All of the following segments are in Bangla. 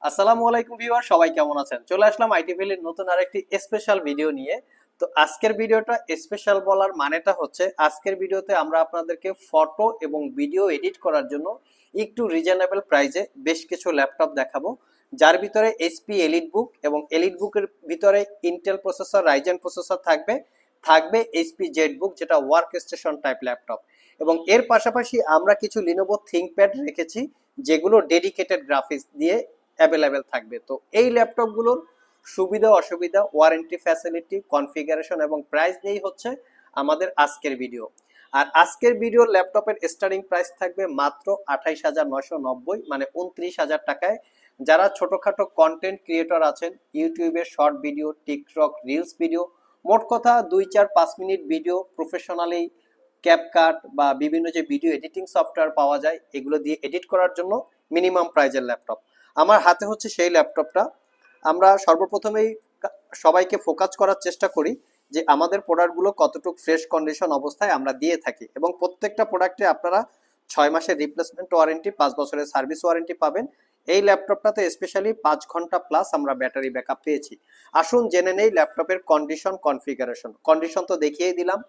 আসসালামু আলাইকুম ভিউয়ার, সবাই কেমন আছেন? চলে আসলাম আইটি ভ্যালির নতুন আরেকটি স্পেশাল ভিডিও নিয়ে। তো আজকের ভিডিওটা স্পেশাল বলার মানেটা হচ্ছে আজকের ভিডিওতে আমরা আপনাদেরকে ফটো এবং ভিডিও এডিট করার জন্য একটু রিজনেবল প্রাইসে বেশ কিছু ল্যাপটপ দেখাবো, যার ভিতরে এইচপি এলিট বুক এবং এলিট বুকের ভিতরে ইন্টেল প্রসেসর, রাইজেন প্রসেসর থাকবে, থাকবে এইচপি জেড বুক যেটা ওয়ার্ক স্টেশন টাইপ ল্যাপটপ, এবং এর পাশাপাশি আমরা কিছু লিনোভো থিংকপ্যাড রেখেছি যেগুলো ডেডিকেটেড গ্রাফিক্স দিয়ে অ্যাভেলেবেল থাকবে। তো এই ল্যাপটপগুলোর সুবিধা অসুবিধা, ওয়ারেন্টি, ফ্যাসিলিটি, কনফিগারেশন এবং প্রাইস নিয়েই হচ্ছে আমাদের আজকের ভিডিও। আর আজকের ভিডিওর ল্যাপটপের স্টার্টিং প্রাইস থাকবে মাত্র 28,990, মানে 29,000 টাকায়। যারা ছোটখাটো কন্টেন্ট ক্রিয়েটর আছেন, ইউটিউবে short video, TikTok reels video, মোট কথা 2-4-5 মিনিট ভিডিও প্রফেশনালি ক্যাপকাট বা বিভিন্ন যে ভিডিও এডিটিং সফটওয়্যার পাওয়া যায় এগুলো দিয়ে এডিট করার জন্য মিনিমাম প্রাইজের ল্যাপটপ আমার হাতে হচ্ছে সেই ল্যাপটপটা। আমরা সর্বপ্রথমেই সবাইকে ফোকাস করার চেষ্টা করি যে আমাদের প্রোডাক্টগুলো কতটুকু ফ্রেশ কন্ডিশন অবস্থায় আমরা দিয়ে থাকি, এবং প্রত্যেকটা প্রোডাক্টে আপনারা 6 মাসের রিপ্লেসমেন্ট ওয়ারেন্টি, 5 বছরের সার্ভিস ওয়ারেন্টি পাবেন। এই ল্যাপটপটাতে স্পেশালি 5 ঘন্টা প্লাস আমরা ব্যাটারি ব্যাকআপ পেয়েছি। আসুন জেনে নেই ল্যাপটপের কন্ডিশন, কনফিগারেশন। কন্ডিশন তো দেখিয়েই দিলাম।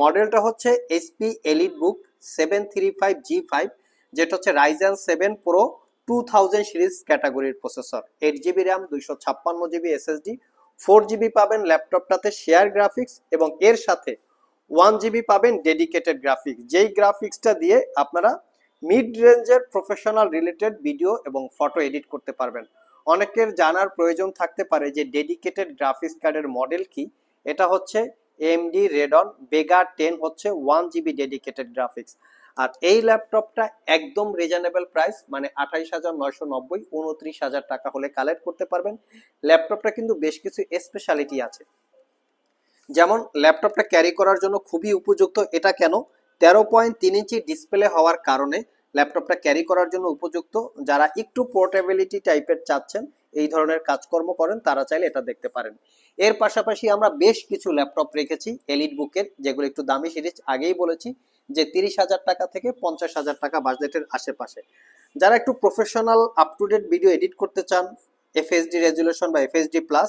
মডেলটা হচ্ছে এইচপি এলিট বুক 735G5, যেটা হচ্ছে রাইজেন 7 প্রো 2000 সিরিজ ক্যাটাগরির processor, 8 GB RAM, 256 GB SSD, 4 GB পাবেন ল্যাপটপটাতে শেয়ার গ্রাফিক্স, এবং এর সাথে 1 জিবি পাবেন ডেডিকেটেড গ্রাফিক্স, যেই গ্রাফিক্সটা দিয়ে আপনারা মিড রেঞ্জের প্রফেশনাল রিলেটেড ভিডিও এবং ফটো এডিট করতে পারবেন। অনেকের জানার প্রয়োজন থাকতে পারে যে ডেডিকেটেড গ্রাফিক্স কার্ডের মডেল কি। এটা হচ্ছে এএমডি রেডন বেগা 10, হচ্ছে 1 জিবি ডেডিকেটেড গ্রাফিক্স। আর এই ল্যাপটপটা একদম রিজনেবল প্রাইস, মানে 28,990, 29,000 টাকা হলে কালেক্ট করতে পারবেন। ল্যাপটপটা কিন্তু বেশ কিছু স্পেশালিটি আছে, যেমন ল্যাপটপটা ক্যারি করার জন্য খুবই উপযুক্ত। এটা কেন? 13.3 ইঞ্চি ডিসপ্লে হওয়ার কারণে ল্যাপটপটা ক্যারি করার জন্য উপযুক্ত। যারা একটু পোর্টেবিলিটি টাইপের চাচ্ছেন, এই ধরনের কাজকর্ম করেন, তারা চাইলে এটা দেখতে পারেন। এর পাশাপাশি আমরা বেশ কিছু ল্যাপটপ রেখেছি এলিট বুকের, যেগুলো একটু দামি সিরিজ। আগেই বলেছি যে 30,000 টাকা থেকে 50,000 টাকা বাজেটের আশেপাশে। যারা একটু professional up to date video edit করতে চান, এফএসডি রেজুলেশন বা এফএসডি প্লাস,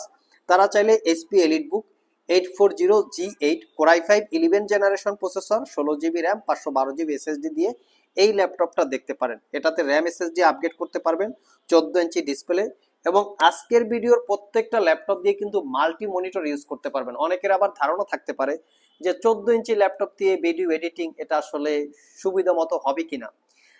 তারা চাইলে এইচপি এলিট বুক 840G8 core i5 11 generation processor, 16 GB RAM, 512 GB SSD দিয়ে এই ল্যাপটপটা দেখতে পারেন। এটাতে র্যাম এসএসডি আপগ্রেড করতে পারবেন, 14 ইঞ্চি ডিসপ্লে, এবং আজকের ভিডিওর প্রত্যেকটা ল্যাপটপ দিয়ে কিন্তু মাল্টি মনিটর ইউজ করতে পারবেন। অনেকের আবার ধারণা থাকতে পারে যে 14 ইঞ্চি ল্যাপটপ দিয়ে ভিডিও এডিটিং এটা আসলে সুবিধা মতো হবে কিনা।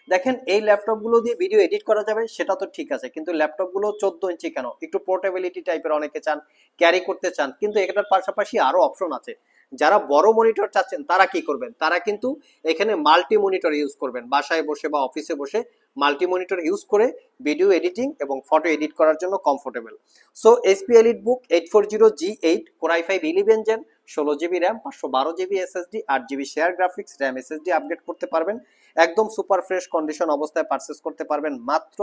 দেখেন, এই ল্যাপটপগুলো দিয়ে ভিডিও এডিট করা যাবে, সেটা তো ঠিক আছে, কিন্তু ল্যাপটপগুলো 14 ইঞ্চি কেন? একটু পোর্টেবিলিটি টাইপের অনেকে চান, ক্যারি করতে চান, কিন্তু এটার পাশাপাশি আরো অপশন আছে। যারা বড় মনিটর চাচ্ছেন তারা কি করবেন? তারা কিন্তু এখানে মাল্টি মনিটর ইউজ করবেন, বাসায় বসে বা অফিসে বসে মাল্টি মনিটর ইউজ করে ভিডিও এডিটিং এবং ফটো এডিট করার জন্য কমফোর্টেবল। সো এইচপি এলিট বুক 840G8 core i5 11 gen, 16 GB RAM, 512 GB SSD, 8 GB share graphics, RAM SSD upgrade করতে পারবেন। একদম সুপার ফ্রেশ কন্ডিশন অবস্থায় পারচেস করতে পারবেন মাত্র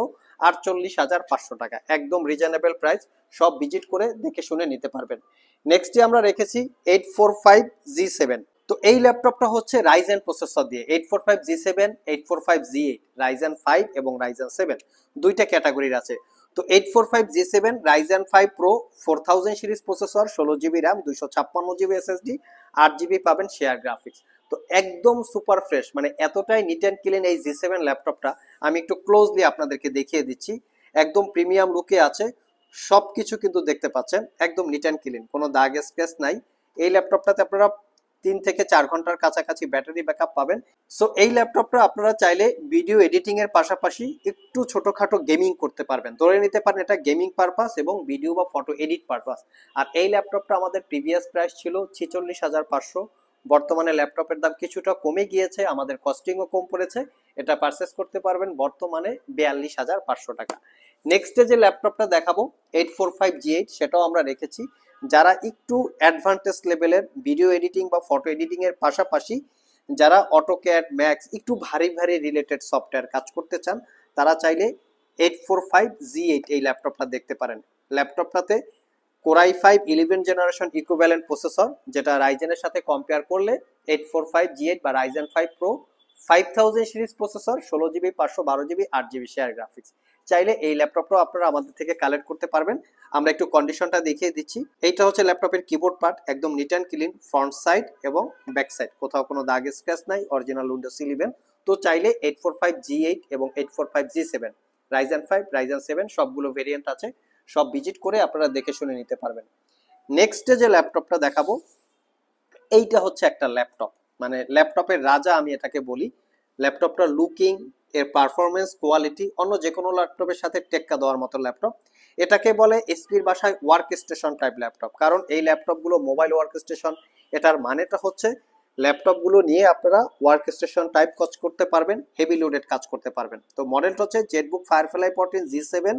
48,500 টাকা, একদম রিজনেবল প্রাইস। সব ভিজিট করে দেখে শুনে নিতে পারবেন। নেক্সটে আমরা রেখেছি 845G7। তো এই ল্যাপটপটা হচ্ছে রাইজেন প্রসেসর দিয়ে, 845G7, 845G8, রাইজেন 5 এবং রাইজেন 7 দুইটা ক্যাটাগরির আছে। তো 845G7 Ryzen 5 pro 4000 series processor, 16 GB RAM, 256 GB SSD, 8 GB পাবেন শেয়ার গ্রাফিক্স। তো একদম সুপার ফ্রেশ, মানে এতটাই নিট অ্যান্ড ক্লিন এই G7 ল্যাপটপটা। আমি একটু ক্লোজলি আপনাদেরকে দেখিয়ে দিচ্ছি। একদম প্রিমিয়াম লুকে আছে, সবকিছু কিন্তু দেখতে পাচ্ছেন একদম নিট অ্যান্ড ক্লিন, কোনো দাগ স্ক্র্যাচ নাই। এই ল্যাপটপটাতে আপনারা 3 থেকে 4 ঘন্টার কাছাকাছি ব্যাটারি ব্যাকআপ পাবেন। সো এই ল্যাপটপটা আপনারা চাইলে ভিডিও এডিটিং এর পাশাপাশি একটু ছোটখাটো গেমিং করতে পারবেন, ধরে নিতে পারেন এটা গেমিং পারপাস এবং ভিডিও বা ফটো এডিট পারপাস। আর এই ল্যাপটপটা আমাদের প্রিভিয়াস প্রাইস ছিল 46,500, বর্তমানে ল্যাপটপের দাম কিছুটা কমে গিয়েছে, আমাদের কস্টিংও কম পড়েছে। এটা পারচেস করতে পারবেন বর্তমানে 42,500 টাকা। নেক্সটে যে ল্যাপটপটা দেখাবো 845G8, সেটাও আমরা রেখেছি। যারা একটু অ্যাডভান্টেজ লেভেলের ভিডিও এডিটিং বা ফটো এডিটিং এর পাশাপাশি যারা অটোক্যাড, ম্যাক্স, একটু ভারী ভারী রিলেটেড সফটওয়্যার কাজ করতে চান, তারা চাইলে 845G8 এই ল্যাপটপটা দেখতে পারেন। ল্যাপটপটাতে core i5 11 generation equivalent processor, যেটা রাইজেনের সাথে কম্পেয়ার করলে 845G8 বা Ryzen 5 pro 5000 series processor, 16 GB, 512 GB, 8 GB share graphics. চাইলে এই ল্যাপটপটাও আপনারা আমাদের থেকে কালেক্ট করতে পারবেন। আমরা একটু কন্ডিশনটা দেখিয়ে দিচ্ছি। এইটা হচ্ছে ল্যাপটপের কিবোর্ড পার্ট, একদম neat and clean, front side এবং ব্যাক সাইড কোথাও কোনো দাগ স্ক্র্যাচ নাই, অরিজিনাল উইন্ডোজ 11। তো চাইলে 845G8 এবং 845G7 রাইজেন 5 রাইজেন 7 সবগুলো ভেরিয়েন্ট আছে, সব ভিজিট করে আপনারা দেখে শুনে নিতে পারবেন। নেক্সটে যে ল্যাপটপটা দেখাবো, এইটা হচ্ছে একটা ল্যাপটপ, মানে ল্যাপটপের রাজা আমি এটাকে বলি। ল্যাপটপটা লুকিং, এর পারফরমেন্স, কোয়ালিটি অন্য যে কোনো ল্যাপটপের সাথে টেক্কা দেওয়ার মতো ল্যাপটপ। এটাকে বলে এসপির ভাষায় ওয়ার্ক স্টেশন টাইপ ল্যাপটপ, কারণ এই ল্যাপটপগুলো মোবাইল ওয়ার্ক স্টেশন। এটার মানেটা হচ্ছে ল্যাপটপগুলো নিয়ে আপনারা ওয়ার্ক স্টেশন টাইপ কাজ করতে পারবেন, হেভি লোডেড কাজ করতে পারবেন। তো মডেলটা হচ্ছে Jetbook firefly 14G7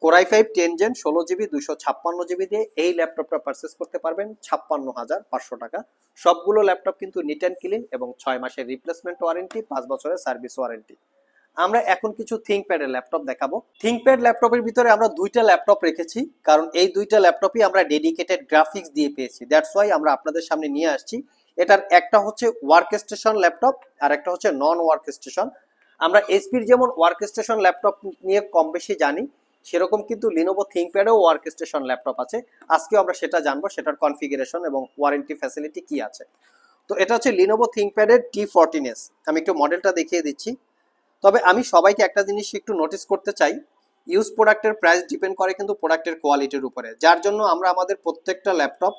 Core i5 10 Gen 16GB 256GB দিয়ে এই ল্যাপটপটা পারচেস করতে পারবেন 56,500 টাকা। সবগুলো ল্যাপটপ কিন্তু নিট অ্যান্ড ক্লিন এবং 6 মাসের রিপ্লেসমেন্ট ওয়ারেন্টি, 5 বছরের সার্ভিস ওয়ারেন্টি। আমরা এখন কিছু থিংকপ্যাডের ল্যাপটপ দেখাবো। থিংকপ্যাড ল্যাপটপের ভিতরে আমরা দুইটা ল্যাপটপ রেখেছি, কারণ এই দুইটা ল্যাপটপই আমরা ডেডিকেটেড গ্রাফিক্স দিয়ে পেয়েছি, দ্যাটস ওয়াই আমরা আপনাদের সামনে নিয়ে আসছি। এটার একটা হচ্ছে ওয়ার্ক স্টেশন ল্যাপটপ আর একটা হচ্ছে নন ওয়ার্ক স্টেশন। আমরা এইচপির যেমন ওয়ার্ক স্টেশন ল্যাপটপ নিয়ে কম বেশি জানি, সেরকম কিন্তু লিনোভো থিংকপ্যাডেও ওয়ার্ক স্টেশন ল্যাপটপ আছে। আজকেও আমরা সেটা জানবো, সেটার কনফিগারেশন এবং ওয়ারেন্টি ফ্যাসিলিটি কি আছে। তো এটা হচ্ছে লিনোভো থিংকপ্যাডের T14s। আমি একটু মডেলটা দেখিয়ে দিচ্ছি। তবে আমি সবাইকে একটা জিনিস একটু নোটিস করতে চাই, ইউজ প্রোডাক্টের প্রাইস ডিপেন্ড করে কিন্তু প্রোডাক্টের কোয়ালিটির উপরে, যার জন্য আমরা আমাদের প্রত্যেকটা ল্যাপটপ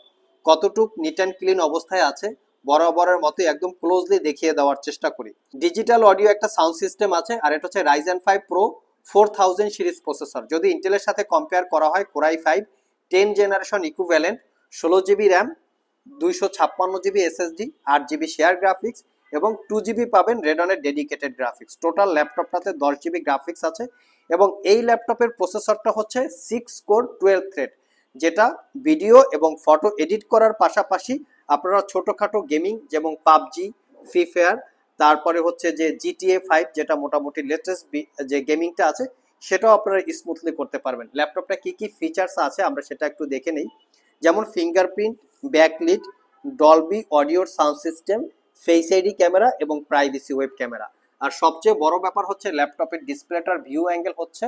কতটুক নিট অ্যান্ড ক্লিন অবস্থায় আছে বরাবরের মতো একদম ক্লোজলি দেখিয়ে দেওয়ার চেষ্টা করি। ডিজিটাল অডিও একটা সাউন্ড সিস্টেম আছে, আর এটা হচ্ছে Ryzen 5 Pro 4000 সিরিজ প্রসেসর। যদি ইন্টেলের সাথে কম্পেয়ার করা হয়, Core i5 10 generation equivalent, 16GB RAM, 256GB SSD, 8GB share graphics এবং 2GB পাবেন রেডনের ডেডিকেটেড গ্রাফিক্স। টোটাল ল্যাপটপটাতে 10GB গ্রাফিক্স আছে এবং এই ল্যাপটপের প্রসেসরটা হচ্ছে 6 কোর 12 থ্রেড, যেটা ভিডিও এবং ফটো এডিট করার পাশাপাশি আপনারা ছোটখাটো গেমিং যেমন পাবজি, ফ্রি ফায়ার, তারপরে হচ্ছে যে GTA 5 যেটা মোটামুটি লেটেস্ট যে গেমিংটা আছে সেটাও আপনারা স্মুথলি করতে পারবেন। ল্যাপটপটা কি কি ফিচার্স আছে আমরা সেটা একটু দেখে নেই। যেমন ফিঙ্গারপ্রিন্ট, ব্যাকলিট, ডলবি অডিওর sound system, face ID camera এবং প্রাইভেসি ওয়েব ক্যামেরা। আর সবচেয়ে বড় ব্যাপার হচ্ছে ল্যাপটপের ডিসপ্লেটার ভিউ অ্যাঙ্গেল হচ্ছে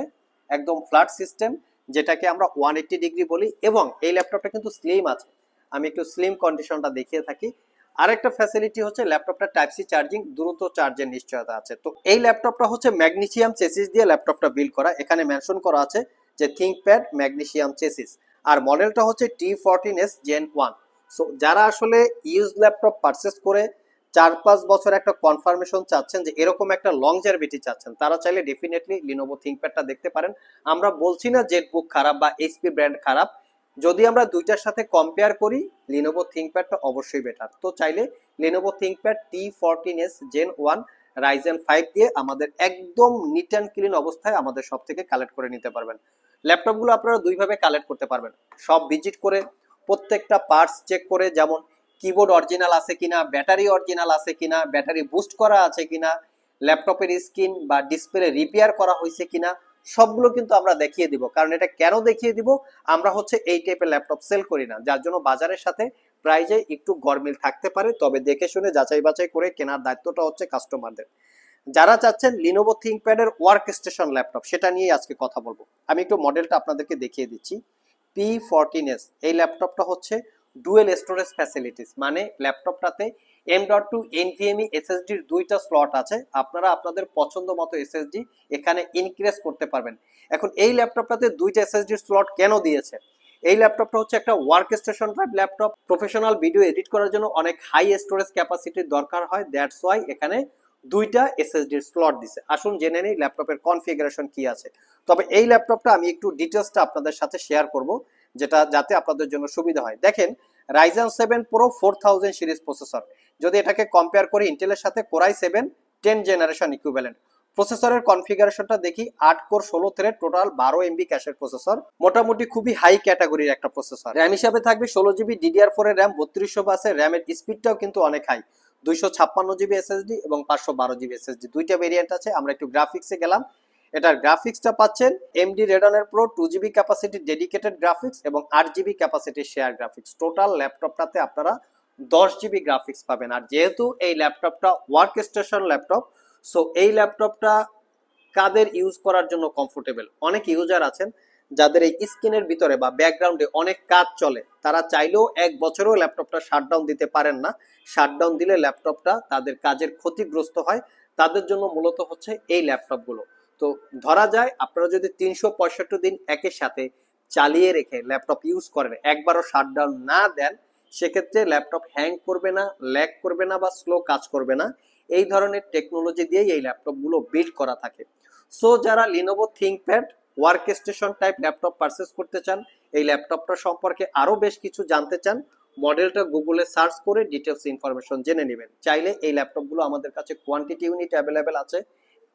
একদম ফ্ল্যাট সিস্টেম, যেটাকে আমরা 180 ডিগ্রি বলি। এবং এই ল্যাপটপটা কিন্তু স্লিম আছে, আমি একটু স্লিম কন্ডিশনটা দেখিয়ে থাকি। আরেকটা ফ্যাসিলিটি হচ্ছে ল্যাপটপটা টাইপ সি চার্জিং, দ্রুত চার্জের নিশ্চয়তা আছে। তো এই ল্যাপটপটা হচ্ছে ম্যাগনেসিয়াম চেসিস দিয়ে ল্যাপটপটা বিল্ড করা, এখানে মেনশন করা আছে যে থিংকপ্যাড ম্যাগনেসিয়াম চেসিস, আর মডেলটা হচ্ছে T14s Gen 1। সো যারা আসলে ইউজ ল্যাপটপ পারচেস করে 4-5 বছর একটা কনফার্মেশন চাচ্ছেন, যে এরকম একটা লংজারভিটি চাচ্ছেন, তারা চাইলে ডেফিনেটলি লিনোভো থিংকপ্যাডটা দেখতে পারেন। আমরা বলছি না জেটবুক খারাপ বা এইচপি ব্র্যান্ড খারাপ, যদি আমরা দুইটার সাথে কম্পেয়ার করি লিনোভো থিংকপ্যাডটা অবশ্যই বেটার। তো চাইলে Lenovo ThinkPad T14s Gen 1 Ryzen 5 দিয়ে আমাদের একদম নিট অ্যান্ড ক্লিন অবস্থায় আমাদের সব থেকে কালেক্ট করে নিতে পারবেন। ল্যাপটপগুলো আপনারা দুইভাবে কালেক্ট করতে পারবেন, সব ভিজিট করে প্রত্যেকটা পার্টস চেক করে, যেমন কিবোর্ড অরিজিনাল আছে কিনা, ব্যাটারি অরিজিনাল আছে কিনা, ব্যাটারি বুস্ট করা আছে কিনা, ল্যাপটপের স্ক্রিন বা ডিসপ্লে রিপেয়ার করা হয়েছে কিনা, সবগুলো কিন্তু আমরা দেখিয়ে দিব। কারণ এটা কেন দেখিয়ে দিব, আমরা হচ্ছে এই টাইপের ল্যাপটপ সেল করি না, যার জন্য বাজারের সাথে প্রাইজে একটু গরমিল থাকতে পারে, তবে দেখে শুনে যাচাই বাছাই করে কেনার দায়িত্বটা হচ্ছে কাস্টমারদের। যারা চাচ্ছেন লিনোভো থিংকপ্যাডের ওয়ার্ক স্টেশন ল্যাপটপ, সেটা নিয়ে আজকে কথা বলবো। আমি একটু মডেলটা আপনাদেরকে দেখিয়ে দিচ্ছি। P14s এই ল্যাপটপটা হচ্ছে ডুয়েল স্টোরেজ ফ্যাসিলিটিস, মানে ল্যাপটপটাতে M.2 NVMe এসএসডির দুইটা স্লট আছে, আপনারা আপনাদের পছন্দ মতো এসএসডি এখানে ইনক্রিজ করতে পারবেন। এখন এই ল্যাপটপটাতে দুইটা এসএসডির স্লট কেন দিয়েছে, এই ল্যাপটপটা হচ্ছে একটা work station type laptop, professional video edit করার জন্য অনেক হাই স্টোরেজ ক্যাপাসিটির দরকার হয়, দ্যাটস ওয়াই এখানে দুইটা এসএসডির স্লট দিছে। আসুন জেনে নেই ল্যাপটপের কনফিগারেশন কি আছে। তবে এই ল্যাপটপটা আমি একটু ডিটেলসটা আপনাদের সাথে শেয়ার করব, যেটা যাতে আপনাদের জন্য সুবিধা হয়। দেখেন Ryzen 7 Pro 4000 সিরিজ প্রসেসর, যদি এটাকে কম্পেয়ার করি ইন্টেলের সাথে Core i7 10 জেনারেশন ইকুইভ্যালেন্ট। প্রসেসরের কনফিগারেশনটা দেখি, 8 কোর 16 থ্রেড, টোটাল 12 MB ক্যাশের প্রসেসর, মোটামুটি খুবই হাই ক্যাটাগরির একটা প্রসেসর। র্যাম হিসাবে থাকবে 16GB DDR4 এর র্যাম, 3200 বাসে র্যামের স্পিডটাও কিন্তু অনেক হাই, 256GB SSD এবং 512GB SSD, দুইটা ভেরিয়েন্ট আছে। আমরা একটু গ্রাফিক্সে গেলাম, এটার গ্রাফিক্সটা পাচ্ছেন AMD Radeon Pro 2GB capacity dedicated graphics এবং 8GB capacity share graphics. Total ল্যাপটপটাতে আপনারা 10GB গ্রাফিক্স পাবেন। আর যেহেতু এই ল্যাপটপটা ওয়ার্ক স্টেশন ল্যাপটপ, সো এই ল্যাপটপটা কাদের ইউজ করার জন্য কমফোর্টেবল। অনেক ইউজার আছেন যাদের এই স্ক্রিনের ভিতরে বা ব্যাকগ্রাউন্ডে অনেক কাজ চলে, তারা চাইলেও 1 বছরেও ল্যাপটপটা শাটডাউন দিতে পারেন না। শাটডাউন দিলে ল্যাপটপটা তাদের কাজের ক্ষতিগ্রস্ত হয়, তাদের জন্য মূলত হচ্ছে এই ল্যাপটপগুলো। তো ধরা যায় আপনারা যদি 365 দিন একের সাথে চালিয়ে রেখে ল্যাপটপ ইউজ করেন, একবারও শাটডাউন না দেন, সেক্ষেত্রে ল্যাপটপ হ্যাং করবে না, ল্যাগ করবে না বা স্লো কাজ করবে না। এই ধরনের টেকনোলজি দিয়েই এই ল্যাপটপগুলো বিল্ড করা থাকে। সো যারা Lenovo ThinkPad work station type laptop purchase করতে চান, এই ল্যাপটপটা সম্পর্কে আরো বেশ কিছু জানতে চান, মডেলটা গুগলে সার্চ করে ডিটেলস ইনফরমেশন জেনে নেবেন। চাইলে এই ল্যাপটপগুলো আমাদের কাছে কোয়ান্টিটি ইউনিট অ্যাভেলেবেল আছে,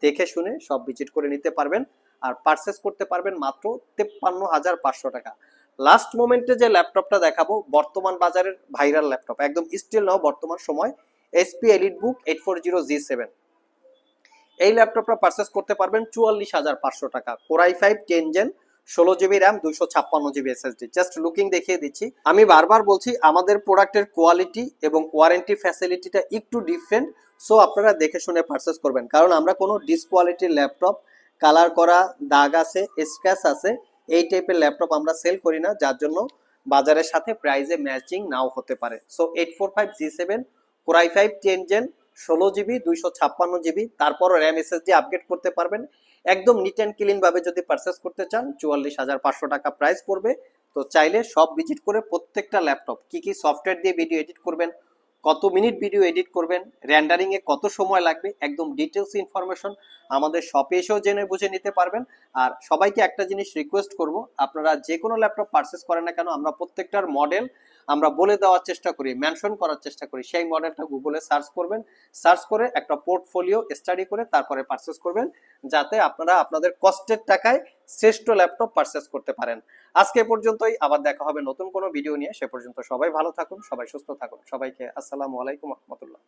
দেখে শুনে সব ভিজিট করে নিতে পারবেন। আর পারচেস করতে পারবেন মাত্র 53,500 টাকা। লাস্ট মোমেন্টে যে ল্যাপটপটা দেখাবো বর্তমান বাজারের ভাইরাল ল্যাপটপ, একদম স্টিল নাও বর্তমান সময়, HP EliteBook 840G7। এই ল্যাপটপটা পারচেস করতে পারবেন 44,500 টাকা। Core i5 10 Gen, 16GB RAM, 256GB SSD। Just looking দেখিয়ে দিচ্ছি। আমি বারবার বলছি আমাদের প্রোডাক্টের কোয়ালিটি এবং ওয়ারেন্টি ফ্যাসিলিটিটা একটু ডিফারেন্ট, সো আপনারা দেখে শুনে পারচেস করবেন। কারণ আমরা কোনো ডিসকোয়ালিটির ল্যাপটপ, কালার করা, দাগ আছে, স্ক্র্যাচ আছে, এই টাইপের ল্যাপটপ আমরা সেল করি না, যার জন্য বাজারের সাথে প্রাইসে ম্যাচিং নাও হতে পারে। So 845G7, Core i5 10 Gen, 16GB, 256GB, তারপরও র্যাম SSD আপগ্রেড করতে পারবেন। একদম নিট অ্যান্ড ক্লিন ভাবে যদি পারচেস করতে চান 44,500 টাকা প্রাইস পড়বে। তো চাইলে সব ভিজিট করে প্রত্যেকটা ল্যাপটপ কি কি সফটওয়্যার দিয়ে ভিডিও এডিট করবেন, কত মিনিট ভিডিও এডিট করবেন, রেন্ডারিং এ কত সময় লাগবে, একদম ডিটেলস ইনফরমেশন আমাদের শপে এসেও জেনে বুঝে নিতে পারবেন। আর সবাইকে একটা জিনিস রিকোয়েস্ট করব, আপনারা যে কোনো ল্যাপটপ পারচেস করেন না কেন, আমরা প্রত্যেকটার মডেল আমরা বলে দেওয়ার চেষ্টা করি, মেনশন করার চেষ্টা করি। সেই মডেলটা গুগলে সার্চ করবেন, সার্চ করে একটা পোর্টফোলিও স্টাডি করে তারপরে পারচেস করবেন, যাতে আপনারা আপনাদের কষ্টের টাকায় শ্রেষ্ঠ ল্যাপটপ পারচেস করতে পারেন। আজকে পর্যন্তই, আবার দেখা হবে নতুন কোনো ভিডিও নিয়ে। সে পর্যন্ত সবাই ভালো থাকুন, সবাই সুস্থ থাকুন। সবাইকে আসসালামু আলাইকুম রহমতুল্লাহ।